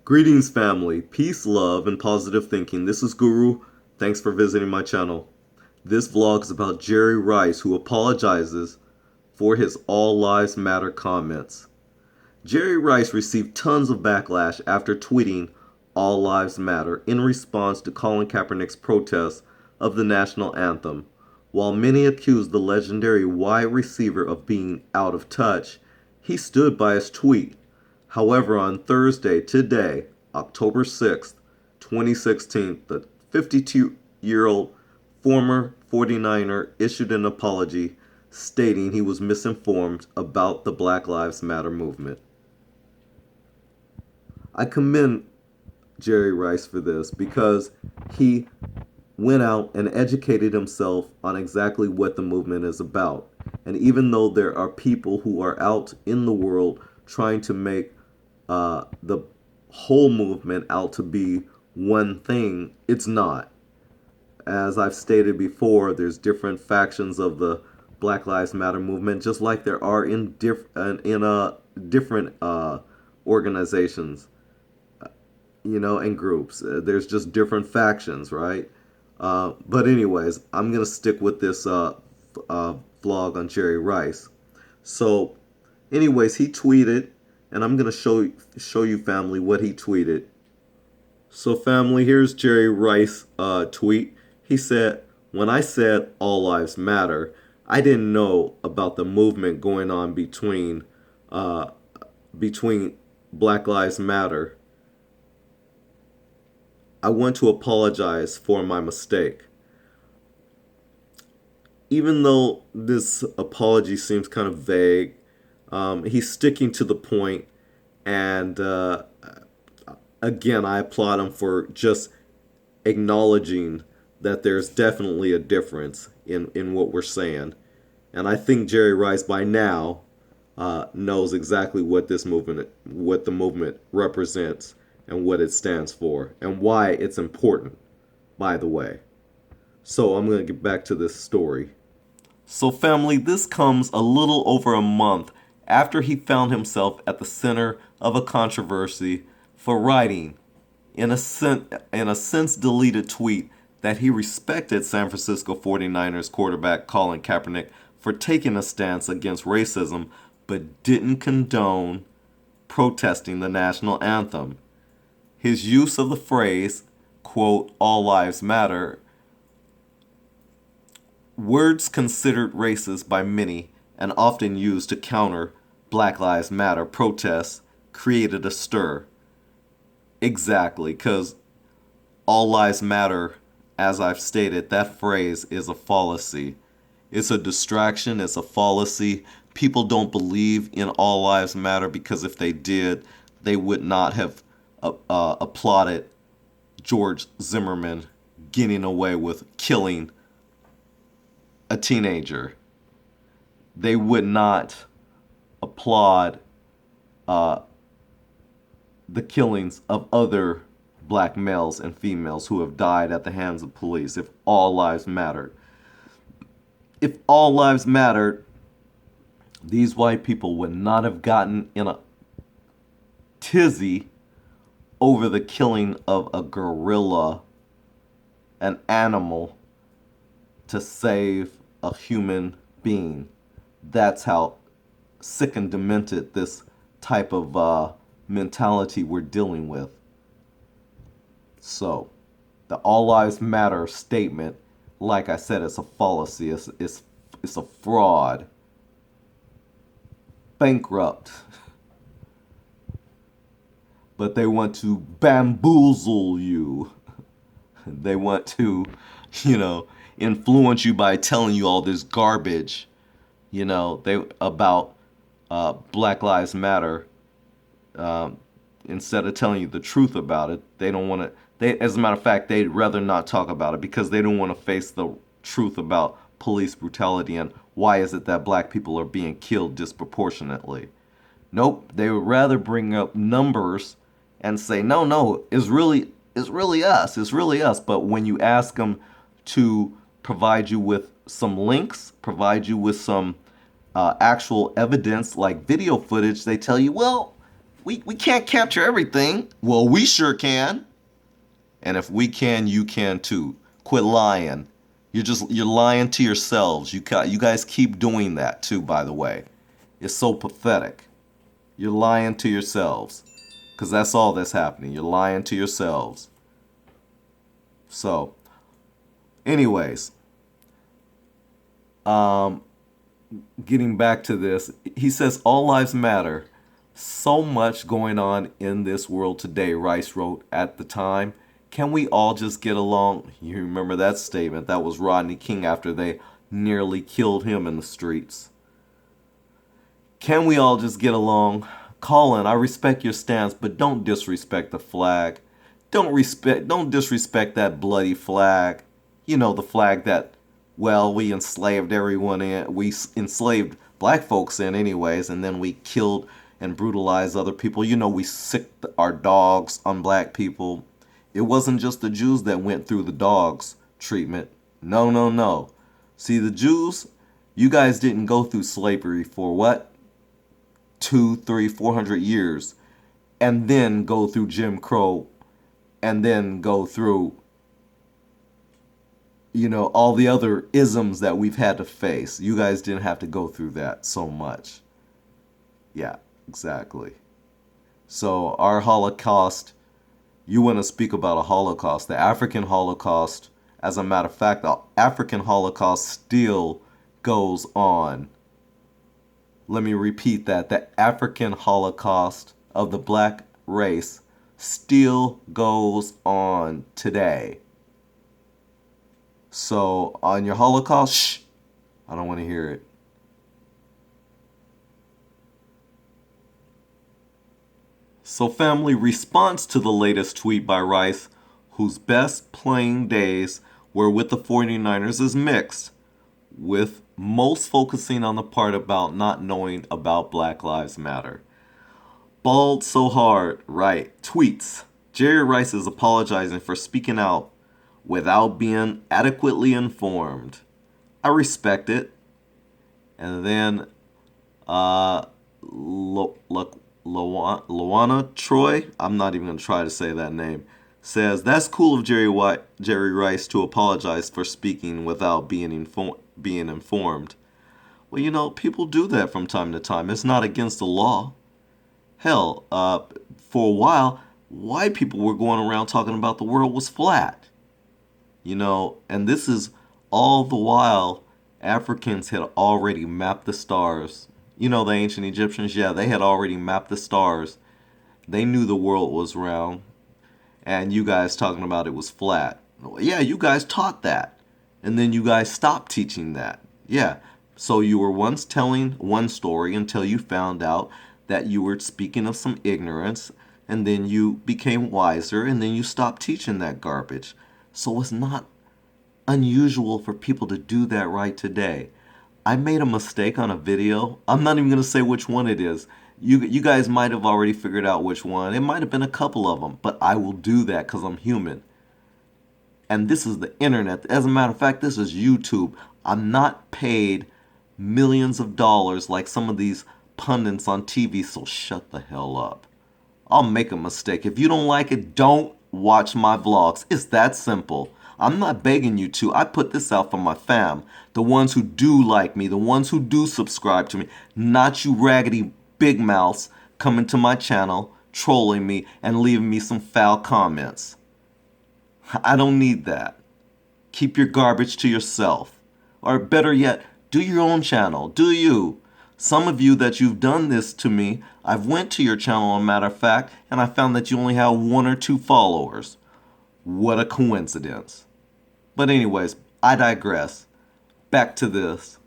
Greetings, family. Peace, love, and positive thinking. This is Guru. Thanks for visiting my channel. This vlog is about Jerry Rice, who apologizes for his All Lives Matter comments. Jerry Rice received tons of backlash after tweeting All Lives Matter in response to Colin Kaepernick's protest of the national anthem. While many accused the legendary wide receiver of being out of touch, he stood by his tweet. However, on Thursday, today, October 6th, 2016, the 52-year-old former 49er issued an apology stating he was misinformed about the Black Lives Matter movement. I commend Jerry Rice for this because he went out and educated himself on exactly what the movement is about. And even though there are people who are out in the world trying to make the whole movement out to be one thing, it's not. As I've stated before, there's different factions of the Black Lives Matter movement, just like there are in different organizations, and groups. There's just different factions, right? But anyways, I'm gonna stick with this vlog on Jerry Rice. So, anyways, he tweeted, and I'm gonna show you, family, what he tweeted. So, family, here's Jerry Rice tweet. He said, "When I said all lives matter, I didn't know about the movement going on between Black Lives Matter. I want to apologize for my mistake." Even though this apology seems kind of vague, he's sticking to the point, and again, I applaud him for just acknowledging that there's definitely a difference in what we're saying. And I think Jerry Rice by now knows exactly what the movement represents and what it stands for and why it's important, by the way. So I'm going to get back to this story. So, family, this comes a little over a month after he found himself at the center of a controversy for writing in a since deleted tweet that he respected San Francisco 49ers quarterback Colin Kaepernick for taking a stance against racism, but didn't condone protesting the national anthem. His use of the phrase, quote, "all lives matter," words considered racist by many and often used to counter Black Lives Matter protests, created a stir. Exactly, because all lives matter, as I've stated, that phrase is a fallacy. It's a distraction, it's a fallacy. People don't believe in all lives matter because if they did, they would not have applauded George Zimmerman getting away with killing a teenager. They would not applaud the killings of other black males and females who have died at the hands of police if all lives mattered. If all lives mattered, these white people would not have gotten in a tizzy over the killing of a gorilla, an animal, to save a human being. That's how sick and demented this type of mentality we're dealing with. So, the All Lives Matter statement, like I said, it's a fallacy. It's a fraud. Bankrupt. But they want to bamboozle you. They want to, influence you by telling you all this garbage, about Black Lives Matter. Instead of telling you the truth about it, they don't want to. As a matter of fact, they'd rather not talk about it because they don't want to face the truth about police brutality and why is it that black people are being killed disproportionately. Nope, they would rather bring up numbers and say, no, it's really us. But when you ask them to provide you with some links, provide you with some actual evidence like video footage, they tell you, well, We can't capture everything. Well, we sure can. And if we can, you can too. Quit lying. You're lying to yourselves. You guys keep doing that too, by the way. It's so pathetic. You're lying to yourselves. Because that's all that's happening. You're lying to yourselves. So, anyways, um, getting back to this, he says all lives matter. So much going on in this world today, Rice wrote at the time. Can we all just get along? You remember that statement? That was Rodney King after they nearly killed him in the streets. Can we all just get along? Colin, I respect your stance, but don't disrespect the flag. Don't disrespect that bloody flag. You know, the flag that, well, we enslaved everyone in. We enslaved black folks in anyways, and then we killed and brutalized other people. You know, we sicked our dogs on black people. It wasn't just the Jews that went through the dogs treatment. No, no, no. See, the Jews, you guys didn't go through slavery for what? 2, 3, 400 years. And then go through Jim Crow. And then go through, you know, all the other isms that we've had to face. You guys didn't have to go through that so much. Yeah, exactly. So our Holocaust, you want to speak about a Holocaust, the African Holocaust. As a matter of fact, the African Holocaust still goes on. Let me repeat that. The African Holocaust of the black race still goes on today. So on your Holocaust, shh, I don't want to hear it. So family, response to the latest tweet by Rice, whose best playing days were with the 49ers, is mixed, with most focusing on the part about not knowing about Black Lives Matter. Bald so hard, right? Tweets. Jerry Rice is apologizing for speaking out without being adequately informed. I respect it. And then Luana Troy, I'm not even going to try to say that name, says, that's cool of Jerry Rice to apologize for speaking without being informed. Well, you know, people do that from time to time. It's not against the law. Hell, for a while, white people were going around talking about the world was flat. You know, and this is all the while Africans had already mapped the stars. You know, the ancient Egyptians, yeah, they had already mapped the stars. They knew the world was round. And you guys talking about it was flat. Yeah, you guys taught that. And then you guys stopped teaching that. Yeah. So you were once telling one story until you found out that you were speaking of some ignorance. And then you became wiser. And then you stopped teaching that garbage. So it's not unusual for people to do that right today. I made a mistake on a video. I'm not even going to say which one it is. You guys might have already figured out which one. It might have been a couple of them, but I will do that because I'm human. And this is the internet. As a matter of fact, this is YouTube. I'm not paid millions of dollars like some of these pundits on TV, so shut the hell up. I'll make a mistake. If you don't like it, don't watch my vlogs. It's that simple. I'm not begging you to. I put this out for my fam. The ones who do like me. The ones who do subscribe to me. Not you raggedy big mouths coming to my channel, trolling me, and leaving me some foul comments. I don't need that. Keep your garbage to yourself. Or better yet, do your own channel. Do you? Some of you that you've done this to me, I've went to your channel, a matter of fact, and I found that you only have 1 or 2 followers. What a coincidence. But anyways, I digress. Back to this.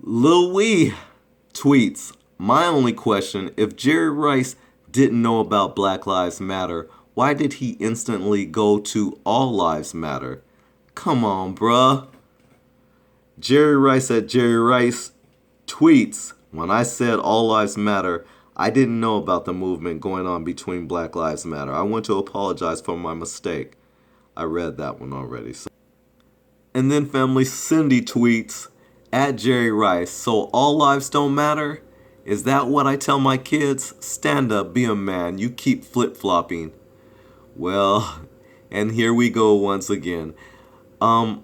Lil Wee tweets, my only question, if Jerry Rice didn't know about Black Lives Matter, why did he instantly go to All Lives Matter? Come on, bruh. Jerry Rice at Jerry Rice tweets, when I said All Lives Matter, I didn't know about the movement going on between Black Lives Matter. I want to apologize for my mistake. I read that one already. And then family, Cindy tweets, at Jerry Rice, so all lives don't matter? Is that what I tell my kids? Stand up, be a man. You keep flip-flopping. Well, and here we go once again.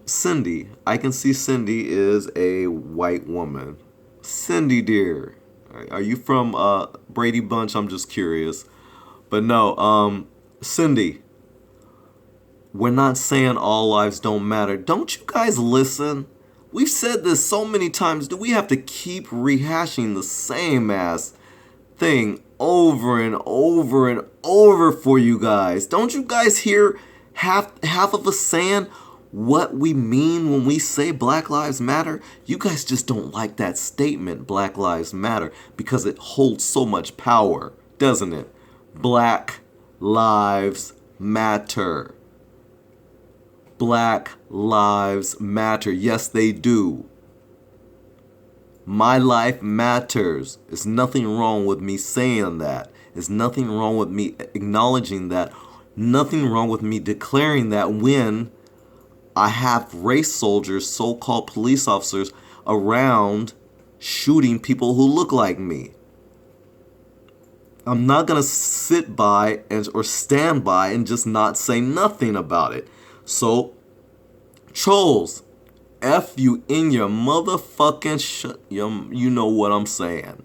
Cindy. I can see Cindy is a white woman. Cindy, dear. Are you from Brady Bunch? I'm just curious. But no, Cindy. We're not saying all lives don't matter. Don't you guys listen? We've said this so many times. Do we have to keep rehashing the same ass thing over and over and over for you guys? Don't you guys hear half of us saying what we mean when we say Black Lives Matter? You guys just don't like that statement, Black Lives Matter, because it holds so much power, doesn't it? Black Lives Matter. Black Lives Matter. Yes, they do. My life matters. There's nothing wrong with me saying that. There's nothing wrong with me acknowledging that. Nothing wrong with me declaring that when I have race soldiers, so-called police officers, around shooting people who look like me. I'm not going to sit by or stand by and just not say nothing about it. So, trolls, F you in your motherfucking you know what I'm saying.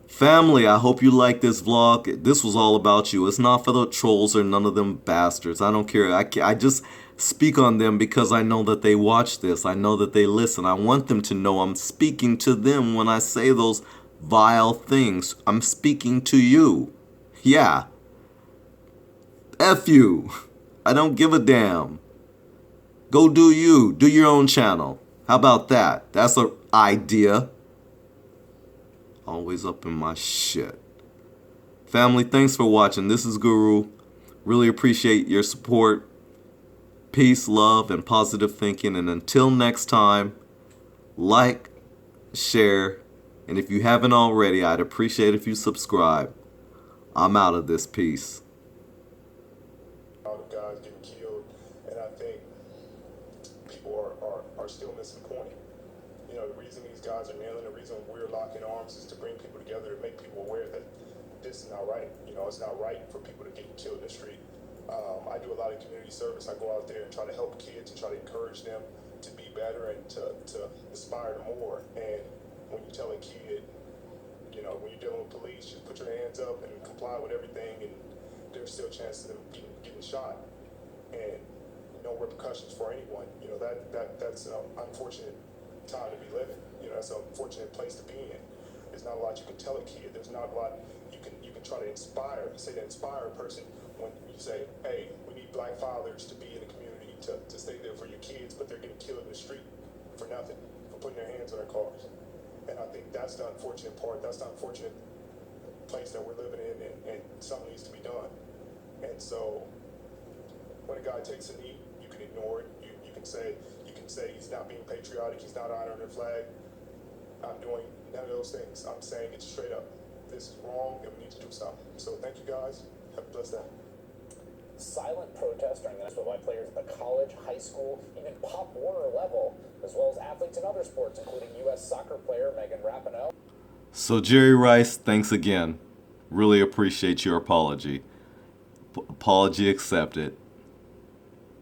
Family, I hope you like this vlog. This was all about you. It's not for the trolls or none of them bastards. I don't care. I just speak on them because I know that they watch this. I know that they listen. I want them to know I'm speaking to them when I say those vile things. I'm speaking to you. Yeah. F you. I don't give a damn. Go do you. Do your own channel. How about that? That's an idea. Always up in my shit. Family, thanks for watching. This is Guru. Really appreciate your support. Peace, love, and positive thinking. And until next time, like, share, and if you haven't already, I'd appreciate if you subscribe. I'm out of this piece. Guys getting killed, and I think people are still missing the point. You know, the reason these guys are kneeling, the reason we're locking arms is to bring people together, to make people aware that this is not right. You know, it's not right for people to get killed in the street. I do a lot of community service. I go out there and try to help kids and try to encourage them to be better and to aspire to more. And when you tell a kid, you know, when you're dealing with police, just put your hands up and comply with everything, and there's still chances of them getting shot and no repercussions for anyone. You know, that's an unfortunate time to be living. You know, that's an unfortunate place to be in. There's not a lot you can tell a kid. There's not a lot you can try to inspire. You say to inspire a person when you say, hey, we need black fathers to be in the community to stay there for your kids, but they're getting killed in the street for nothing, for putting their hands on their cars. And I think that's the unfortunate part. That's the unfortunate place that we're living in, and something needs to be done. And so when a guy takes a knee, you can ignore it. You can say he's not being patriotic, he's not honoring their flag. I'm doing none of those things. I'm saying it straight up. This is wrong, and we need to do something. So thank you guys. Have a blessed day. Silent protest during the by players at the college, high school, even Pop Warner level, as well as athletes in other sports, including U.S. soccer player Megan Rapinoe. So Jerry Rice, thanks again. Really appreciate your apology. Apology accepted.